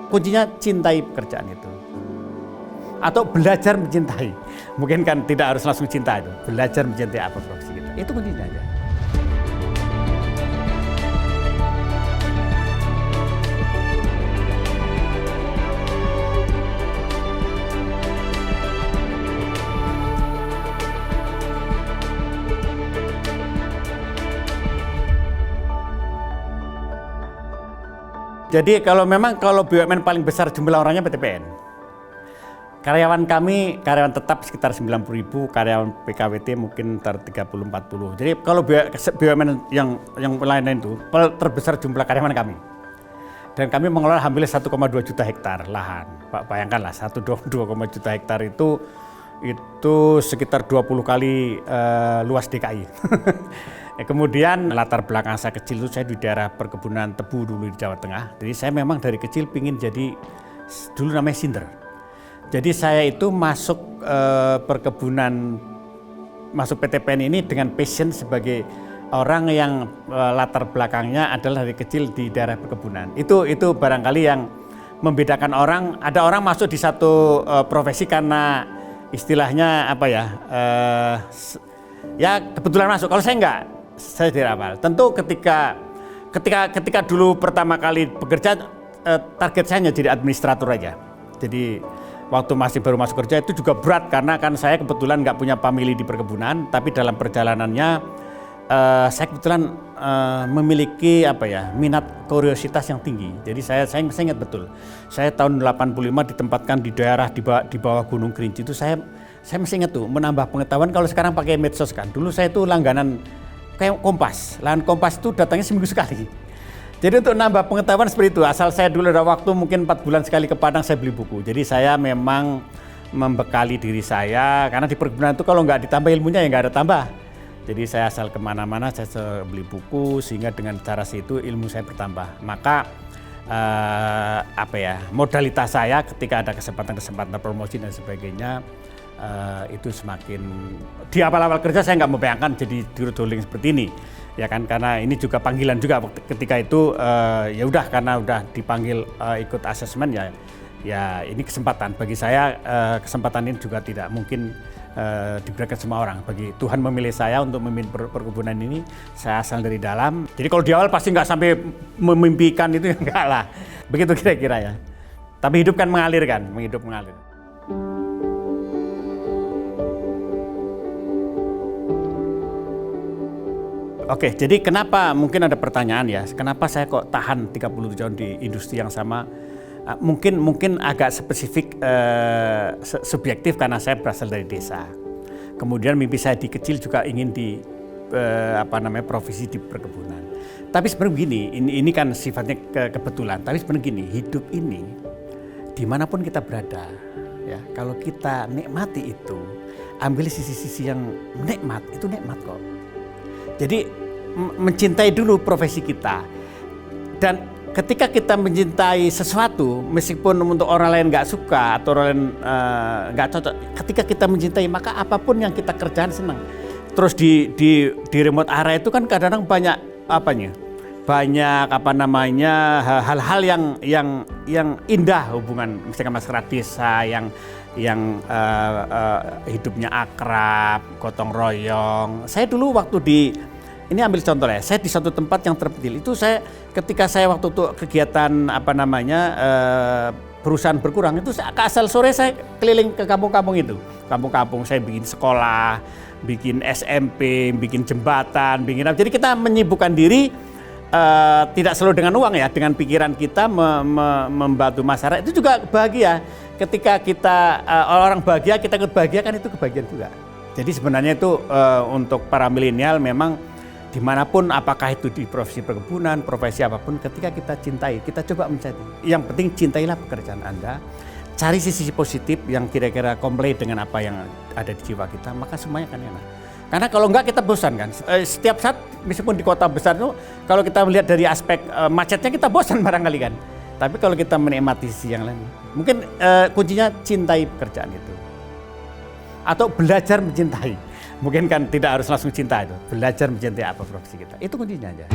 kuncinya cintai pekerjaan itu. Atau belajar mencintai. Mungkin kan tidak harus langsung cinta itu. Belajar mencintai apa profesi kita. Itu kuncinya aja. Jadi kalau BUMN paling besar jumlah orangnya PTPN. Karyawan kami, karyawan tetap sekitar 90.000, karyawan PKWT mungkin 30-40. Jadi kalau BUMN yang lain itu terbesar jumlah karyawan kami. Dan kami mengelola hampir 1,2 juta hektar lahan. Pak bayangkanlah 1,2 juta hektar itu sekitar 20 kali luas DKI. Kemudian latar belakang saya kecil itu saya di daerah perkebunan tebu dulu di Jawa Tengah. Jadi saya memang dari kecil pingin jadi, dulu namanya Sinder. Jadi saya itu masuk perkebunan, masuk PTPN ini dengan passion sebagai orang yang latar belakangnya adalah dari kecil di daerah perkebunan. Itu barangkali yang membedakan orang. Ada orang masuk di satu profesi karena istilahnya apa ya? Ya kebetulan masuk. Kalau saya enggak, saya dari awal. Tentu ketika dulu pertama kali bekerja, target saya hanya jadi administrator aja. Jadi waktu baru masuk kerja itu juga berat karena kan saya kebetulan nggak punya family di perkebunan, tapi dalam perjalanannya saya kebetulan memiliki minat kuriositas yang tinggi. Jadi saya ingat betul. Saya tahun 85 ditempatkan di daerah di bawah Gunung Kerinci itu saya masih ingat tuh menambah pengetahuan. Kalau sekarang pakai medsos kan. Dulu saya tuh langganan kayak Kompas. Lahan Kompas itu datangnya seminggu sekali. Jadi untuk nambah pengetahuan seperti itu, asal saya dulu ada waktu mungkin 4 bulan sekali ke Padang saya beli buku. Jadi saya memang membekali diri saya, karena di perkebunan itu kalau nggak ditambah ilmunya ya nggak ada tambah. Jadi saya asal kemana-mana saya beli buku, sehingga dengan cara itu ilmu saya bertambah. Maka modalitas saya ketika ada kesempatan promosi dan sebagainya, itu semakin di awal-awal kerja saya nggak membayangkan jadi dirut holding seperti ini. Ya kan, karena ini juga panggilan juga ketika itu ya udah karena udah dipanggil ikut asesmen ya ini kesempatan bagi saya. Kesempatan ini juga tidak mungkin diberikan semua orang. Bagi Tuhan memilih saya untuk memimpin perkebunan ini, saya asal dari dalam. Jadi kalau di awal pasti nggak sampai memimpikan itu, ya enggak lah. Begitu kira-kira ya. Tapi hidup kan mengalir kan, hidup mengalir. Oke, jadi kenapa mungkin ada pertanyaan ya, kenapa saya kok tahan 30 tahun di industri yang sama? Mungkin agak spesifik, subjektif karena saya berasal dari desa. Kemudian mimpi saya di kecil juga ingin di profesi di perkebunan. Tapi sebenarnya begini, ini kan sifatnya kebetulan. Tapi sebenarnya gini, hidup ini dimanapun kita berada, ya kalau kita nikmati itu, ambil sisi-sisi yang nikmat, itu nikmat kok. Jadi mencintai dulu profesi kita, dan ketika kita mencintai sesuatu, meskipun untuk orang lain nggak suka atau orang lain nggak cocok, ketika kita mencintai maka apapun yang kita kerjakan senang. Terus di remote area itu kan kadang-kadang banyak hal-hal yang indah hubungan misalkan masyarakat desa yang hidupnya akrab, gotong royong. Saya dulu waktu ini ambil contoh ya, saya di satu tempat yang terpencil itu ketika saya waktu itu kegiatan perusahaan berkurang itu asal sore saya keliling ke kampung-kampung itu. Kampung-kampung saya bikin sekolah, bikin SMP, bikin jembatan, bikin apa. Jadi kita menyibukkan diri tidak selalu dengan uang ya, dengan pikiran kita membantu masyarakat. Itu juga bahagia. Ketika kita orang bahagia, kita ikut bahagia, kan itu kebahagiaan juga. Jadi sebenarnya itu untuk para milenial memang dimanapun, apakah itu di profesi perkebunan, profesi apapun, ketika kita cintai, kita coba mencari. Yang penting cintailah pekerjaan Anda, cari sisi positif yang kira-kira komplain dengan apa yang ada di jiwa kita, maka semuanya akan enak. Karena kalau enggak kita bosan kan. Setiap saat meskipun di kota besar itu, kalau kita melihat dari aspek macetnya kita bosan barangkali kan. Tapi kalau kita menikmati sisi yang lain, mungkin kuncinya cintai pekerjaan itu. Atau belajar mencintai. Mungkin kan tidak harus langsung cinta itu. Belajar mencintai apa profesi kita. Itu kuncinya aja.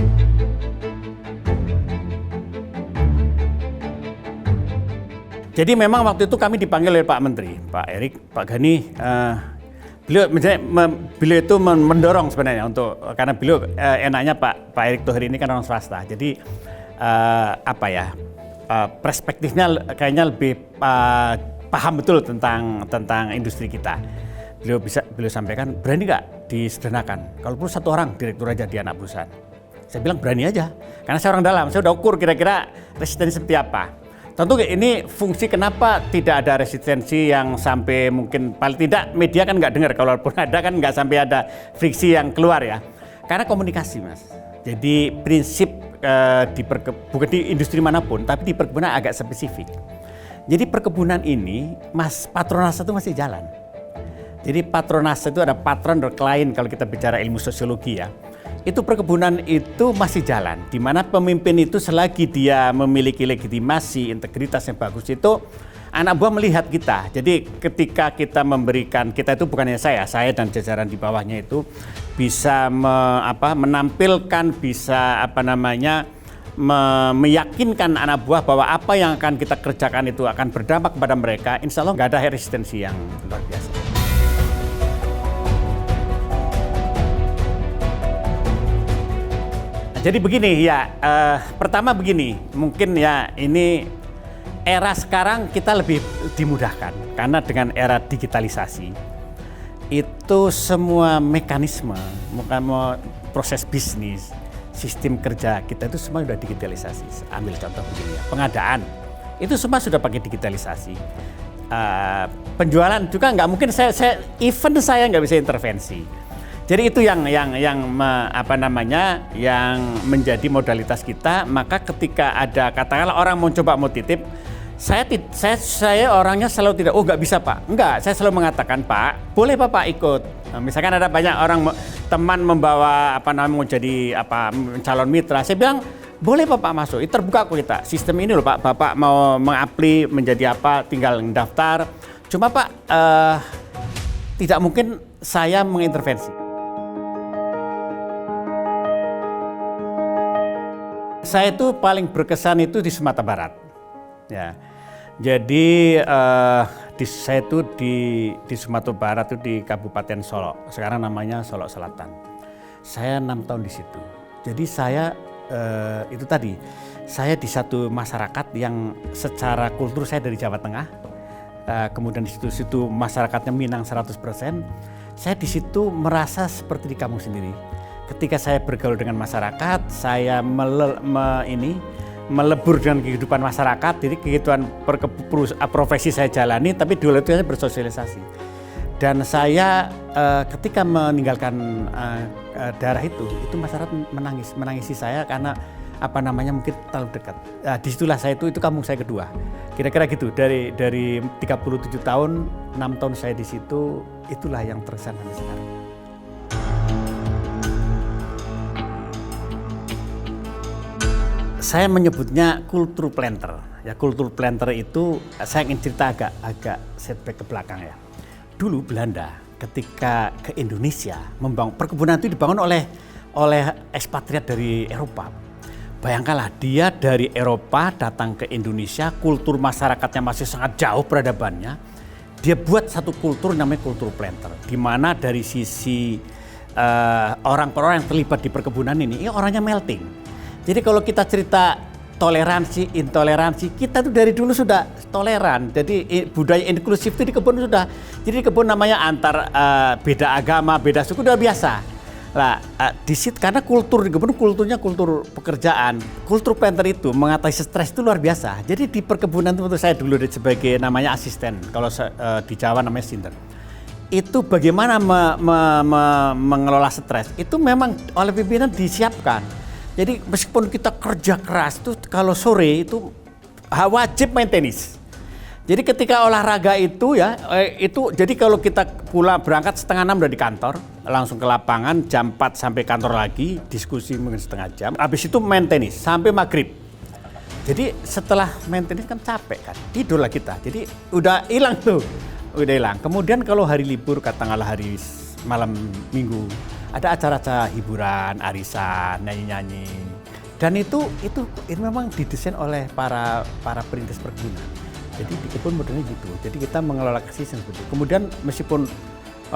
Jadi memang waktu itu kami dipanggil oleh Pak Menteri, Pak Erik, Pak Gani. Beliau itu mendorong sebenarnya untuk, karena beliau enaknya Pak Erick Thohir ini kan orang swasta. Jadi perspektifnya kayaknya lebih paham betul tentang industri kita. Beliau sampaikan, berani nggak disederhanakan? Kalau perlu 1 orang direktur aja di anak perusahaan. Saya bilang berani aja, karena saya orang dalam, saya udah ukur kira-kira resistensi seperti apa. Tentu ini fungsi kenapa tidak ada resistensi yang sampai mungkin paling tidak media kan nggak dengar, kalaupun ada kan nggak sampai ada friksi yang keluar ya. Karena komunikasi Mas. Jadi prinsip bukan di industri manapun, tapi di perkebunan agak spesifik. Jadi perkebunan ini Mas, patronase itu masih jalan. Jadi patronase itu ada patron dan klien kalau kita bicara ilmu sosiologi ya. Itu perkebunan itu masih jalan, di mana pemimpin itu selagi dia memiliki legitimasi, integritas yang bagus itu anak buah melihat kita. Jadi ketika kita memberikan, kita itu bukan hanya saya dan jajaran di bawahnya itu bisa menampilkan, bisa meyakinkan anak buah bahwa apa yang akan kita kerjakan itu akan berdampak kepada mereka. Insya Allah nggak ada resistensi yang luar biasa. Jadi begini ya, pertama begini, mungkin ya ini era sekarang kita lebih dimudahkan karena dengan era digitalisasi itu semua mekanisme, proses bisnis, sistem kerja kita itu semua sudah digitalisasi. Ambil contoh begini ya, pengadaan itu semua sudah pakai digitalisasi. Penjualan juga nggak mungkin event saya nggak bisa intervensi. Jadi itu yang menjadi modalitas kita. Maka ketika ada katakanlah orang mau titip, saya orangnya selalu tidak, oh nggak bisa Pak, enggak, saya selalu mengatakan Pak, boleh Bapak ikut. Nah, misalkan ada banyak orang teman membawa mau jadi calon mitra, saya bilang boleh Bapak masuk, itu terbuka kok kita. Sistem ini loh Pak, Bapak mau mengapli menjadi apa, tinggal daftar. Cuma Pak, tidak mungkin saya mengintervensi. Saya itu paling berkesan itu di Sumatera Barat, ya. Jadi saya itu di Sumatera Barat itu di Kabupaten Solok, sekarang namanya Solok Selatan. Saya 6 tahun di situ. Jadi saya itu tadi, saya di satu masyarakat yang secara kultur saya dari Jawa Tengah, kemudian di situ masyarakatnya Minang 100%. Saya di situ merasa seperti di kampung sendiri. Ketika saya bergaul dengan masyarakat, saya melebur dengan kehidupan masyarakat, jadi kehidupan profesi saya jalani, tapi dulu itu saya bersosialisasi. Dan saya ketika meninggalkan daerah itu masyarakat menangisi saya karena mungkin terlalu dekat. Disitulah saya itu kampung saya kedua. Kira-kira gitu, dari 37 tahun, 6 tahun saya di situ, itulah yang terkesan sampai sekarang. Saya menyebutnya kultur planter. Ya, kultur planter itu saya ingin cerita agak setback ke belakang ya. Dulu Belanda ketika ke Indonesia membangun perkebunan itu dibangun oleh ekspatriat dari Eropa. Bayangkanlah dia dari Eropa datang ke Indonesia, kultur masyarakatnya masih sangat jauh peradabannya. Dia buat satu kultur namanya kultur planter, di mana dari sisi orang-orang yang terlibat di perkebunan ini orangnya melting. Jadi kalau kita cerita toleransi, intoleransi, kita tuh dari dulu sudah toleran. Jadi budaya inklusif itu di kebun sudah. Jadi di kebun namanya antar beda agama, beda suku udah biasa. Nah, di situ karena kultur di kebun kulturnya kultur pekerjaan, kultur planter itu mengatasi stres itu luar biasa. Jadi di perkebunan itu saya dulu sebagai namanya asisten, kalau di Jawa namanya sinder. Itu bagaimana mengelola stres itu memang oleh pimpinan disiapkan. Jadi meskipun kita kerja keras tuh kalau sore itu wajib main tenis. Jadi ketika olahraga itu jadi kalau kita berangkat 5:30 udah di kantor, langsung ke lapangan jam 4 sampai kantor lagi, diskusi mungkin setengah jam. Habis itu main tenis sampai maghrib. Jadi setelah main tenis kan capek kan, tidurlah kita. Jadi udah hilang tuh, udah hilang. Kemudian kalau hari libur, katakanlah hari malam minggu, ada acara-acara hiburan, arisan, nyanyi-nyanyi. Dan itu memang didesain oleh para perintis perkebunan. Jadi di kebun modelnya gitu. Jadi kita mengelola season seperti itu. Kemudian meskipun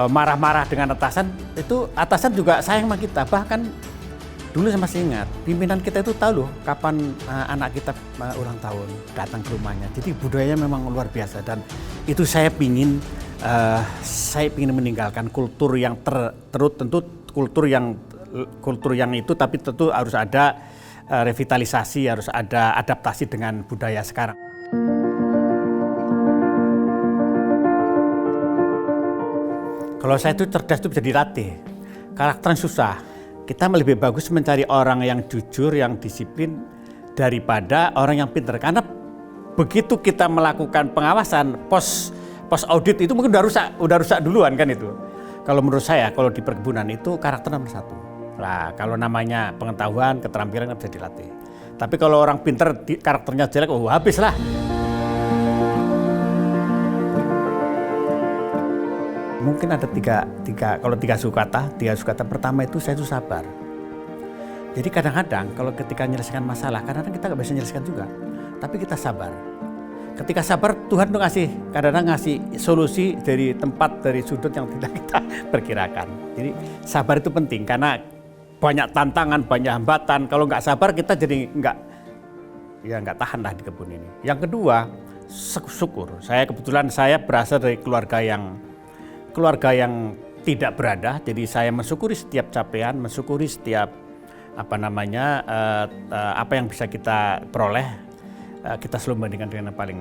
marah-marah dengan atasan, itu atasan juga sayang sama kita. Bahkan dulu saya masih ingat, pimpinan kita itu tahu loh kapan anak kita ulang tahun, datang ke rumahnya. Jadi budayanya memang luar biasa dan itu saya pingin meninggalkan kultur yang tentu kultur yang itu, tapi tentu harus ada revitalisasi, harus ada adaptasi dengan budaya sekarang. Kalau saya itu cerdas itu bisa dilatih, karakternya susah. Kita lebih bagus mencari orang yang jujur, yang disiplin daripada orang yang pintar. Karena begitu kita melakukan pengawasan, pos audit itu mungkin udah rusak duluan kan itu. Kalau menurut saya, kalau di perkebunan itu karakter nomor satu. Nah, kalau namanya pengetahuan, keterampilan bisa dilatih. Tapi kalau orang pintar karakternya jelek, habis lah. Mungkin ada tiga suku kata. Pertama itu saya itu sabar. Jadi kadang-kadang kalau ketika menyelesaikan masalah, kadang-kadang kita nggak bisa menyelesaikan juga. Tapi kita sabar. Ketika sabar, Tuhan tuh kadang-kadang ngasih solusi dari tempat, dari sudut yang tidak kita perkirakan. Jadi sabar itu penting karena banyak tantangan, banyak hambatan. Kalau nggak sabar kita jadi nggak tahan lah di kebun ini. Yang kedua, syukur. Kebetulan saya berasal dari keluarga yang tidak berada, jadi saya mensyukuri setiap capaian, mensyukuri setiap apa yang bisa kita peroleh, kita selalu membandingkan dengan yang paling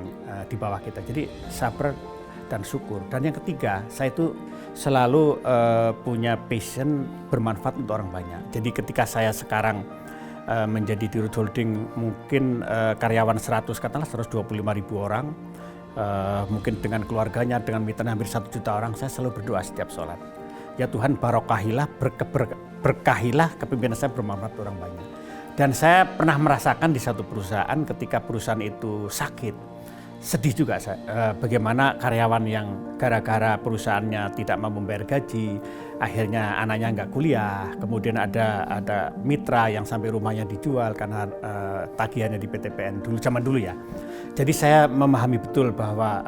di bawah kita. Jadi sabar dan syukur. Dan yang ketiga, saya itu selalu punya passion bermanfaat untuk orang banyak. Jadi ketika saya sekarang menjadi Dirut Holding, mungkin karyawan 125.000 orang, mungkin dengan keluarganya, dengan mitranya hampir 1 juta orang, saya selalu berdoa setiap sholat. Ya Tuhan, barokahilah, berkahilah kepemimpinan saya bermanfaat orang banyak. Dan saya pernah merasakan di satu perusahaan ketika perusahaan itu sakit, sedih juga saya. Bagaimana karyawan yang gara-gara perusahaannya tidak mau membayar gaji, akhirnya anaknya nggak kuliah, kemudian ada mitra yang sampai rumahnya dijual karena tagihannya di PTPN zaman dulu ya. Jadi saya memahami betul bahwa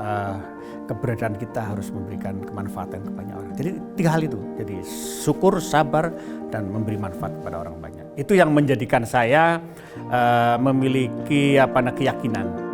keberadaan kita harus memberikan kemanfaatan kepada banyak orang. Jadi 3 hal itu, jadi syukur, sabar, dan memberi manfaat kepada orang banyak. Itu yang menjadikan saya memiliki keyakinan